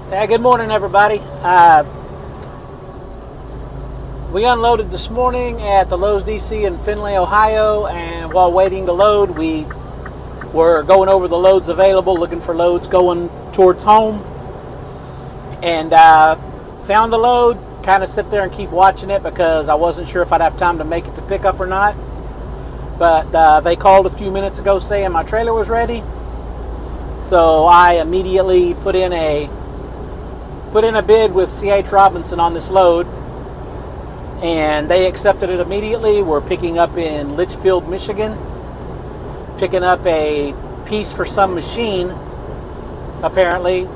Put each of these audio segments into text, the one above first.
Yeah, good morning, everybody. We unloaded this morning at the Lowe's DC in Findlay, Ohio, and while waiting to load, we were going over the loads available, looking for loads going towards home, and found a load. Kind of sit there and keep watching it because I wasn't sure if I'd have time to make it to pickup or not. But they called a few minutes ago saying my trailer was ready, so I immediately put in a bid with C.H. Robinson on this load, and they accepted it immediately. We're picking up in Litchfield, Michigan, picking up a piece for some machine, apparently,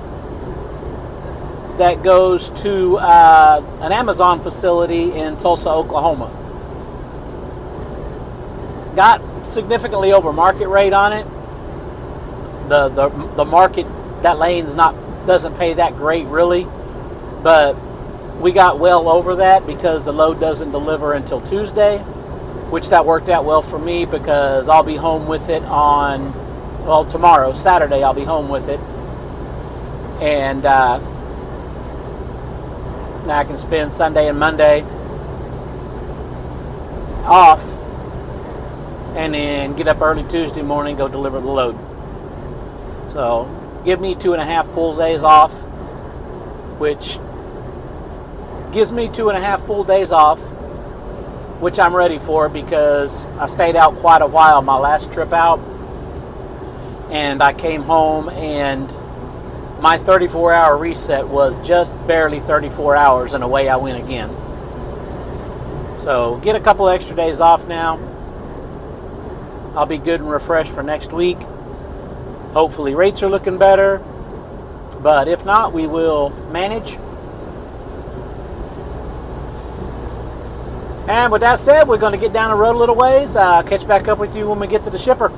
that goes to an Amazon facility in Tulsa, Oklahoma. Got significantly over market rate on it. The market, that lane's doesn't pay that great really, but we got well over that because the load doesn't deliver until Tuesday, which that worked out well for me because I'll be home with it on, well, tomorrow, Saturday, I'll be home with it, and now I can spend Sunday and Monday off and then get up early Tuesday morning, go deliver the load. So give me 2.5 full days off, which gives me 2.5 full days off, which I'm ready for because I stayed out quite a while my last trip out, and I came home and my 34-hour reset was just barely 34 hours, and away I went again. So get a couple extra days off now. I'll be good and refreshed for next week. Hopefully rates are looking better, but if not, we will manage. And with that said, we're going to get down the road a little ways. Catch back up with you when we get to the shipper.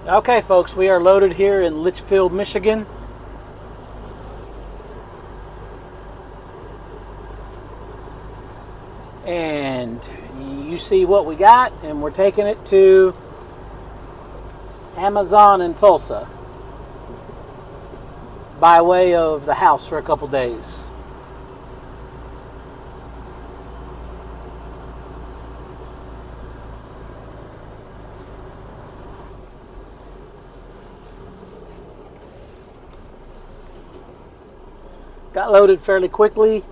Okay, folks, we are loaded here in Litchfield, Michigan. And you see what we got, and we're taking it to Amazon in Tulsa by way of the house for a couple days. Got loaded fairly quickly.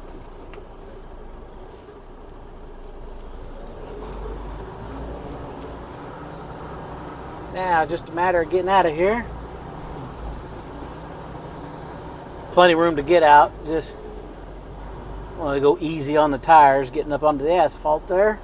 Now, just a matter of getting out of here. Plenty of room to get out. Just want to go easy on the tires, getting up onto the asphalt there.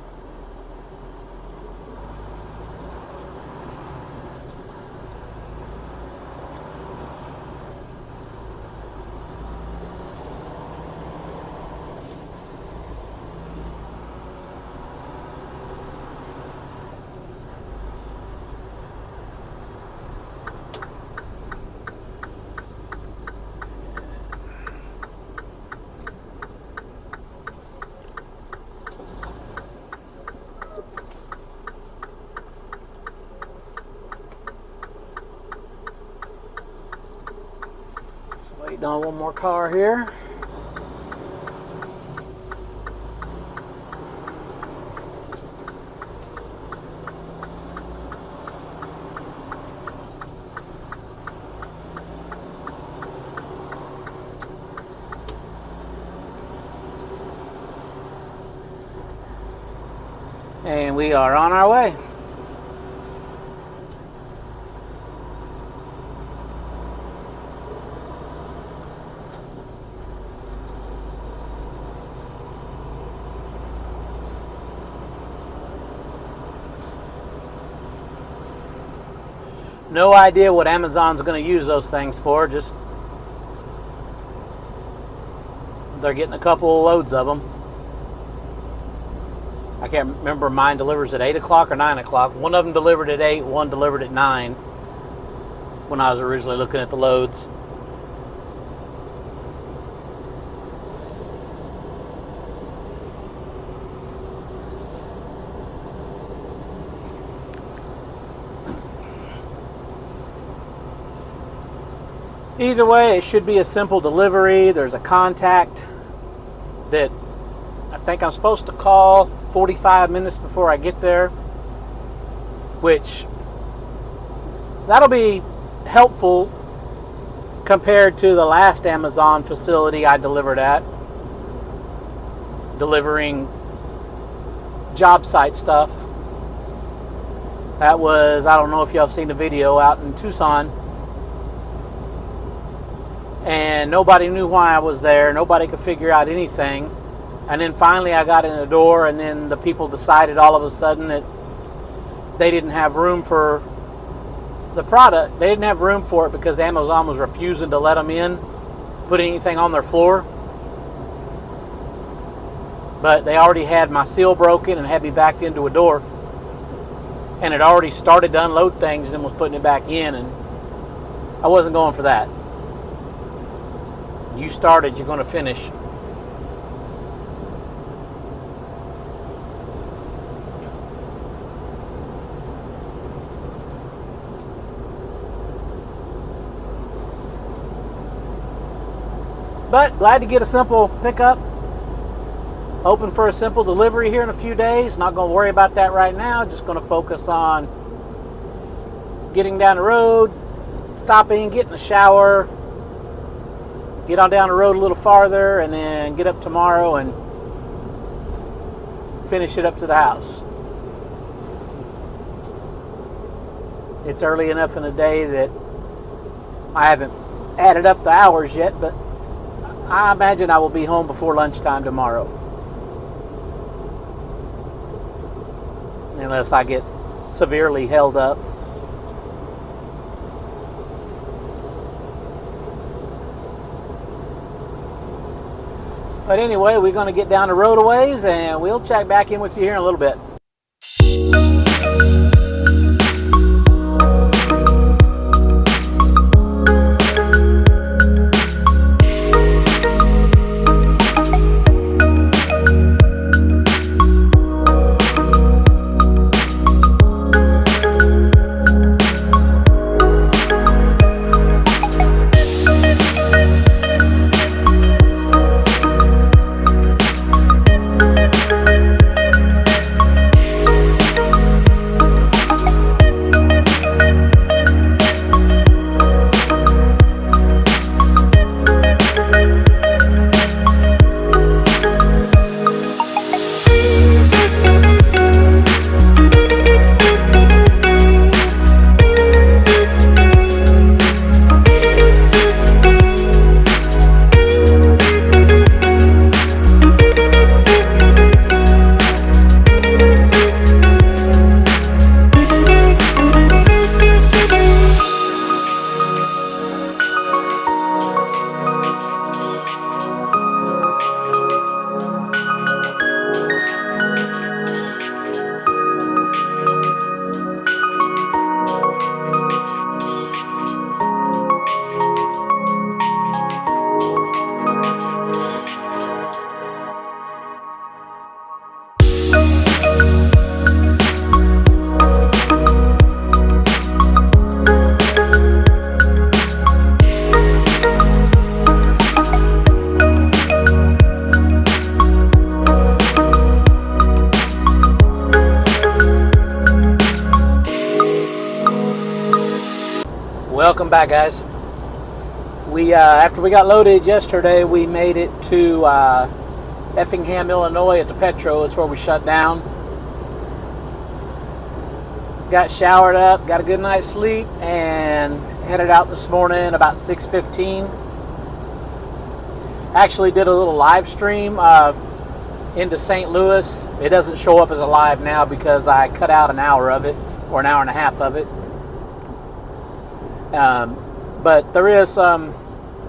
Waiting on one more car here. And we are on our way. No idea what Amazon's going to use those things for. Just they're getting a couple of loads of them. I can't remember, mine delivers at 8 o'clock or 9 o'clock. One of them delivered at 8, one delivered at 9 when I was originally looking at the loads. Either way, it should be a simple delivery. There's a contact that I think I'm supposed to call 45 minutes before I get there, which that'll be helpful compared to the last Amazon facility I delivered at, delivering job site stuff. That was, I don't know if y'all have seen the video, out in Tucson. And nobody knew why I was there. Nobody could figure out anything. And then finally I got in the door, and then the people decided all of a sudden that they didn't have room for the product. They didn't have room for it because Amazon was refusing to let them in, put anything on their floor. But they already had my seal broken and had me backed into a door. And had already started to unload things and was putting it back in. And I wasn't going for that. You started, you're going to finish. But glad to get a simple pickup. Hoping for a simple delivery here in a few days. Not going to worry about that right now. Just going to focus on getting down the road, stopping, getting a shower, get on down the road a little farther, and then get up tomorrow and finish it up to the house. It's early enough in the day that I haven't added up the hours yet, but I imagine I will be home before lunchtime tomorrow. Unless I get severely held up. But anyway, we're going to get down the road a ways, and we'll check back in with you here in a little bit. Welcome back, guys. We after we got loaded yesterday, we made it to Effingham, Illinois at the Petro. It's where we shut down. Got showered up, got a good night's sleep, and headed out this morning about 6:15. Actually did a little live stream into St. Louis. It doesn't show up as a live now because I cut out an hour of it, or an hour and a half of it. But there is some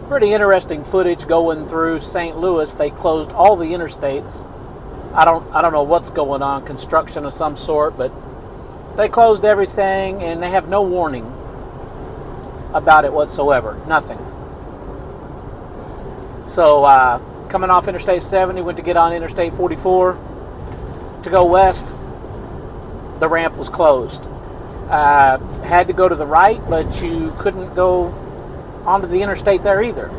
pretty interesting footage going through St. Louis. They closed all the interstates. I don't know what's going on, construction of some sort, but they closed everything and they have no warning about it whatsoever. Nothing. So coming off Interstate 70, went to get on Interstate 44 to go west. The ramp was closed. Had to go to the right, but you couldn't go onto the interstate there either.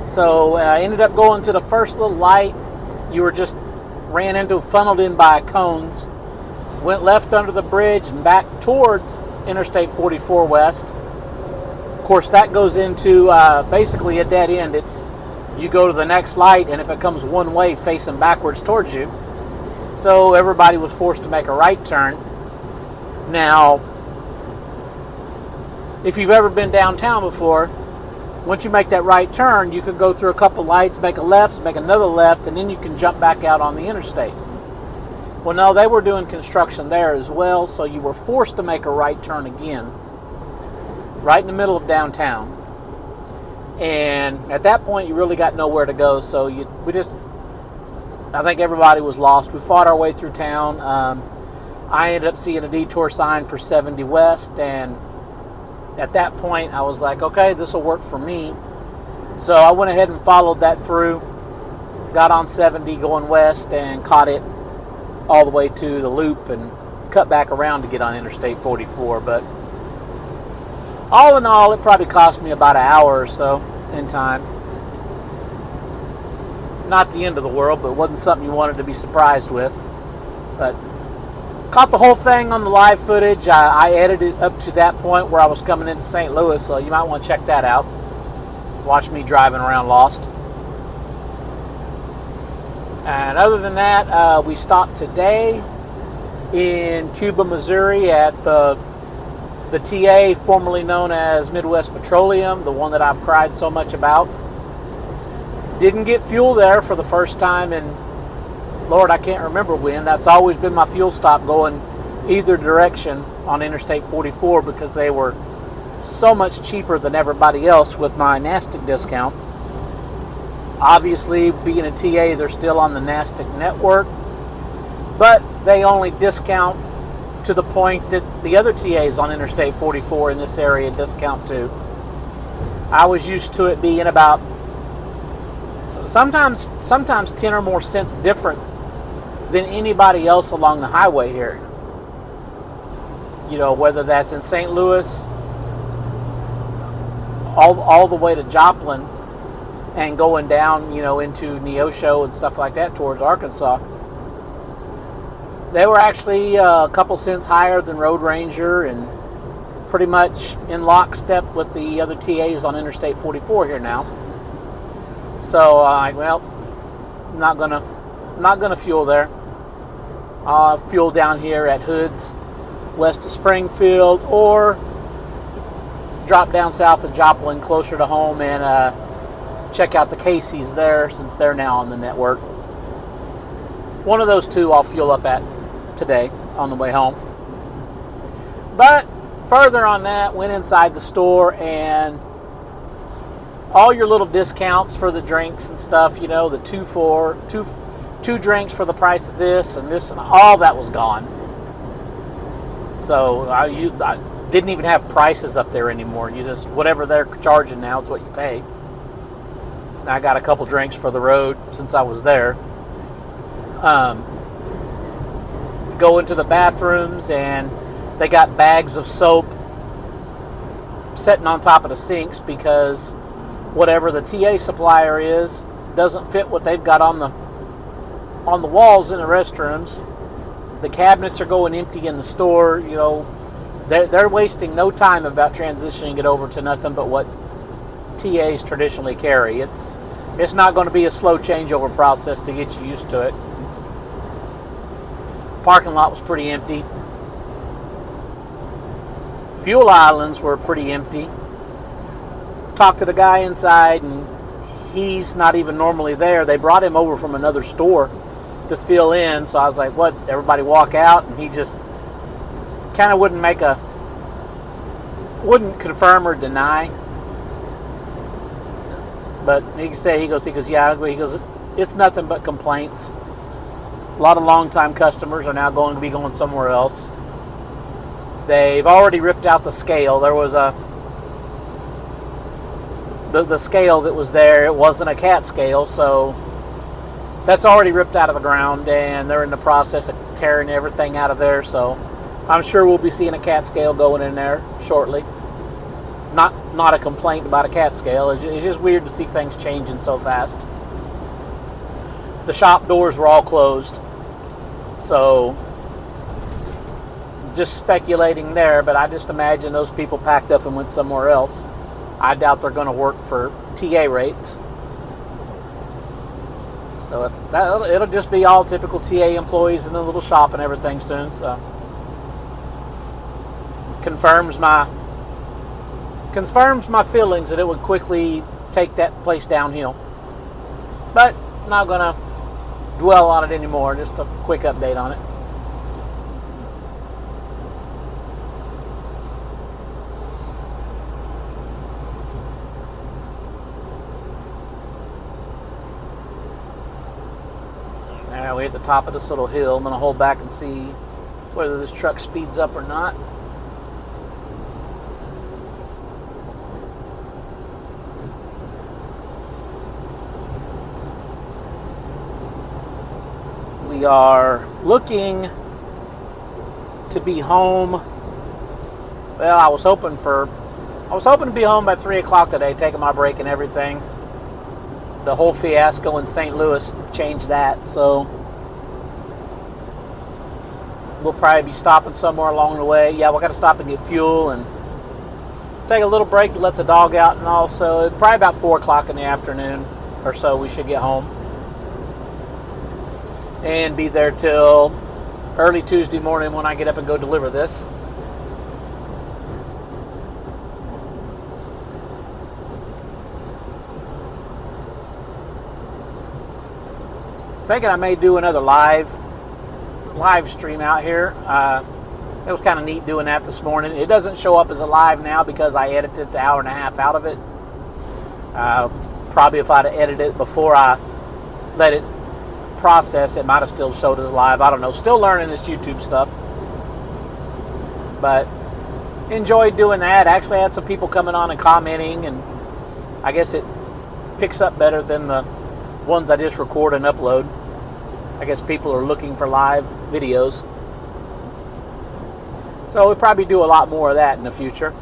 So I ended up going to the first little light. You were just ran into, funneled in by cones, went left under the bridge and back towards Interstate 44 west. Of course, that goes into basically a dead end. You go to the next light and it becomes one way facing backwards towards you. So everybody was forced to make a right turn. Now, if you've ever been downtown before, once you make that right turn, you can go through a couple lights, make a left, make another left, and then you can jump back out on the interstate. Well, no, they were doing construction there as well, so you were forced to make a right turn again, right in the middle of downtown. And at that point, you really got nowhere to go, so I think everybody was lost. We fought our way through town. I ended up seeing a detour sign for 70 West, and at that point, I was like, okay, this will work for me. So I went ahead and followed that through, got on 70 going west, and caught it all the way to the loop and cut back around to get on Interstate 44. But all in all, it probably cost me about an hour or so in time. Not the end of the world, but it wasn't something you wanted to be surprised with. But caught the whole thing on the live footage. I edited up to that point where I was coming into St. Louis, so you might want to check that out. Watch me driving around lost. And other than that, we stopped today in Cuba, Missouri at the TA, formerly known as Midwest Petroleum, the one that I've cried so much about. Didn't get fuel there for the first time in, Lord, I can't remember when. That's always been my fuel stop going either direction on Interstate 44 because they were so much cheaper than everybody else with my NASTIC discount. Obviously, being a TA, they're still on the NASTIC network, but they only discount to the point that the other TAs on Interstate 44 in this area discount to. I was used to it being about sometimes 10 or more cents different than anybody else along the highway here. You know, whether that's in St. Louis, all the way to Joplin, and going down, you know, into Neosho and stuff like that towards Arkansas. They were actually a couple cents higher than Road Ranger and pretty much in lockstep with the other TAs on Interstate 44 here now. So, well, not gonna fuel there. Fuel down here at Hood's, west of Springfield, or drop down south of Joplin, closer to home, and check out the Casey's there since they're now on the network. One of those two I'll fuel up at today on the way home. But further on that, went inside the store, and all your little discounts for the drinks and stuff, you know, the two drinks for the price of this, and all that was gone. So I didn't even have prices up there anymore. You just, whatever they're charging now, it's what you pay. And I got a couple drinks for the road since I was there. Go into the bathrooms, and they got bags of soap sitting on top of the sinks because whatever the TA supplier is doesn't fit what they've got on the walls in the restrooms. The cabinets are going empty in the store. You know, they're wasting no time about transitioning it over to nothing but what TAs traditionally carry. It's not going to be a slow changeover process to get you used to it. Parking lot was pretty empty. Fuel islands were pretty empty. Talked to the guy inside, and he's not even normally there. They brought him over from another store to fill in, so I was like, what, everybody walk out? And he just kind of wouldn't make wouldn't confirm or deny. But he said, he goes, yeah, he goes, it's nothing but complaints. A lot of longtime customers are now going to be going somewhere else. They've already ripped out the scale. There was the scale that was there. It wasn't a cat scale, so that's already ripped out of the ground, and they're in the process of tearing everything out of there. So I'm sure we'll be seeing a cat scale going in there shortly. Not a complaint about a cat scale. It's just weird to see things changing so fast. The shop doors were all closed, so just speculating there, but I just imagine those people packed up and went somewhere else. I doubt they're going to work for TA rates. So it'll just be all typical TA employees in the little shop and everything soon. So confirms my feelings that it would quickly take that place downhill. But not going to dwell on it anymore. Just a quick update on it. Now we're at the top of this little hill. I'm going to hold back and see whether this truck speeds up or not. We are looking to be home. Well, I was hoping to be home by 3 o'clock today, taking my break and everything. The whole fiasco in St. Louis changed that, so we'll probably be stopping somewhere along the way. Yeah, we've got to stop and get fuel and take a little break to let the dog out, and also probably about 4 o'clock in the afternoon or so we should get home. And be there till early Tuesday morning when I get up and go deliver this. Thinking I may do another live stream out here. It was kind of neat doing that this morning. It doesn't show up as a live now because I edited the hour and a half out of it. Probably if I'd have edited it before I let it process, it might have still showed as live. I don't know. Still learning this YouTube stuff. But enjoyed doing that. Actually had some people coming on and commenting, and I guess it picks up better than the ones I just record and upload. I guess people are looking for live videos. So we'll probably do a lot more of that in the future.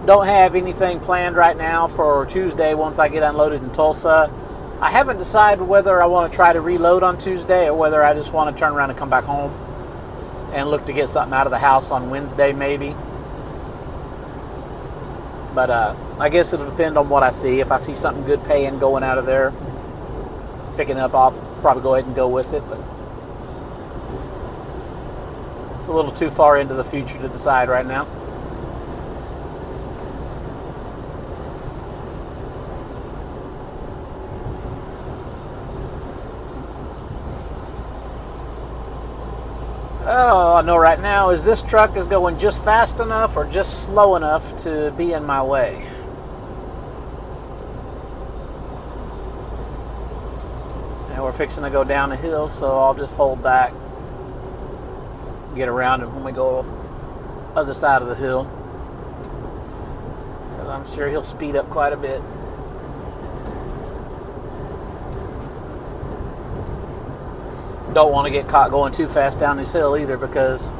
Don't have anything planned right now for Tuesday once I get unloaded in Tulsa. I haven't decided whether I want to try to reload on Tuesday or whether I just want to turn around and come back home and look to get something out of the house on Wednesday maybe. But I guess it'll depend on what I see. If I see something good paying going out of there, picking up, I'll probably go ahead and go with it. But it's a little too far into the future to decide right now. Oh, I know right now is this truck is going just fast enough or just slow enough to be in my way. And we're fixing to go down the hill, so I'll just hold back, get around him when we go other side of the hill. 'Cause I'm sure he'll speed up quite a bit. Don't want to get caught going too fast down this hill either, because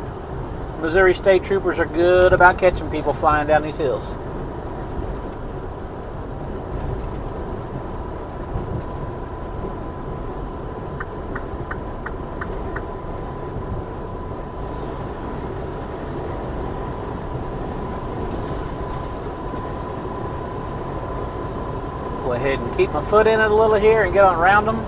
Missouri State Troopers are good about catching people flying down these hills. Go ahead and keep my foot in it a little here and get on around them.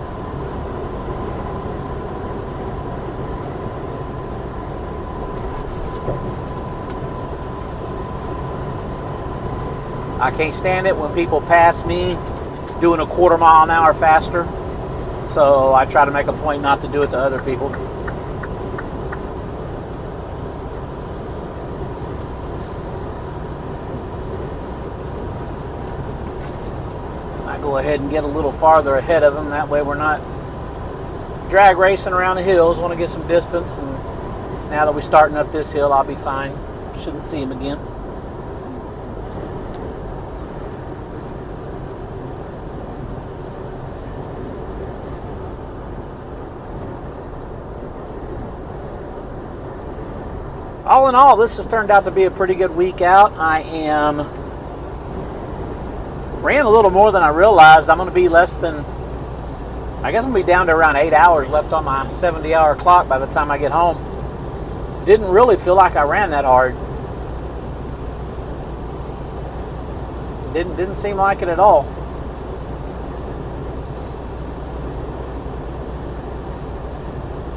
I can't stand it when people pass me doing a 1/4 mile an hour faster. So I try to make a point not to do it to other people. I go ahead and get a little farther ahead of them. That way we're not drag racing around the hills. Want to get some distance, and now that we're starting up this hill, I'll be fine. Shouldn't see him again. All in all, this has turned out to be a pretty good week out. Ran a little more than I realized. I'm going to be less than, I guess I'm going to be down to around 8 hours left on my 70-hour clock by the time I get home. Didn't really feel like I ran that hard. Didn't seem like it at all.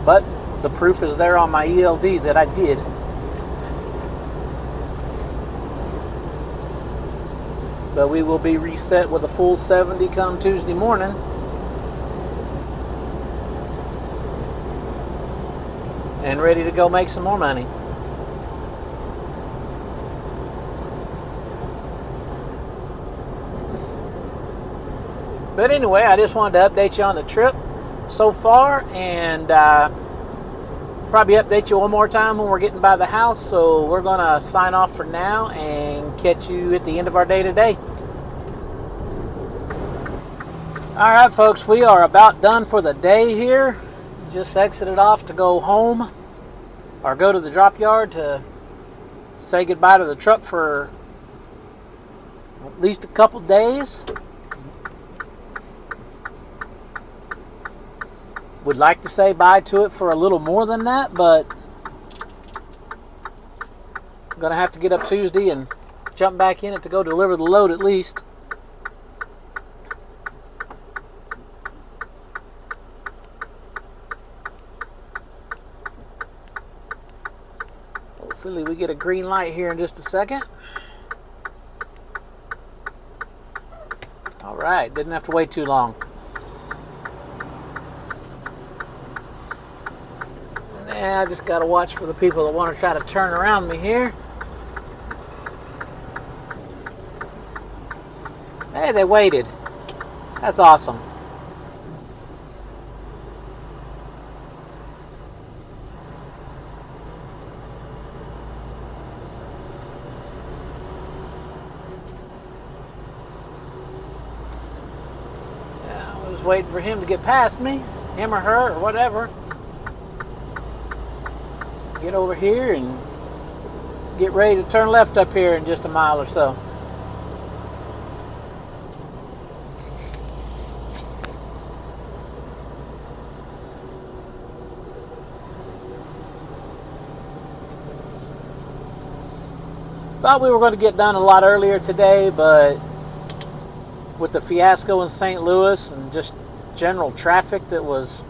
But the proof is there on my ELD that I did. But we will be reset with a full 70 come Tuesday morning. And ready to go make some more money. But anyway, I just wanted to update you on the trip so far, and probably update you one more time when we're getting by the house. So we're going to sign off for now and catch you at the end of our day today. All right, folks, we are about done for the day here. Just exited off to go home or go to the drop yard to say goodbye to the truck for at least a couple days. Would like to say bye to it for a little more than that, but I'm going to have to get up Tuesday and jump back in it to go deliver the load at least. Hopefully we get a green light here in just a second. All right, didn't have to wait too long. I just got to watch for the people that want to try to turn around me here. Hey, they waited. That's awesome. Yeah, I was waiting for him to get past me, him or her or whatever. Get over here and get ready to turn left up here in just a mile or so. Thought we were going to get done a lot earlier today, but with the fiasco in St. Louis and just general traffic that was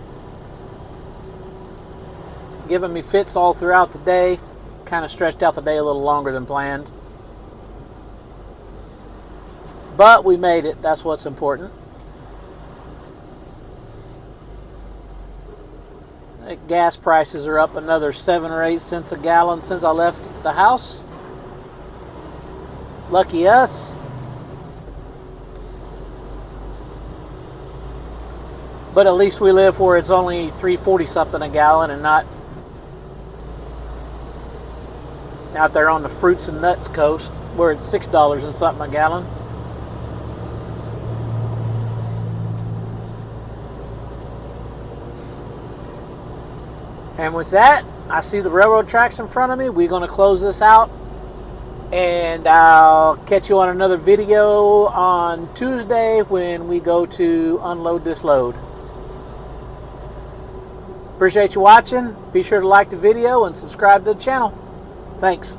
giving me fits all throughout the day, kind of stretched out the day a little longer than planned. But we made it. That's what's important. Gas prices are up another 7 or 8 cents a gallon since I left the house. Lucky us. But at least we live where it's only $3.40 something a gallon and not out there on the fruits and nuts coast where it's $6 and something a gallon. And with that, I see the railroad tracks in front of me. We're going to close this out, and I'll catch you on another video on Tuesday when we go to unload this load. Appreciate you watching. Be sure to like the video and subscribe to the channel. Thanks.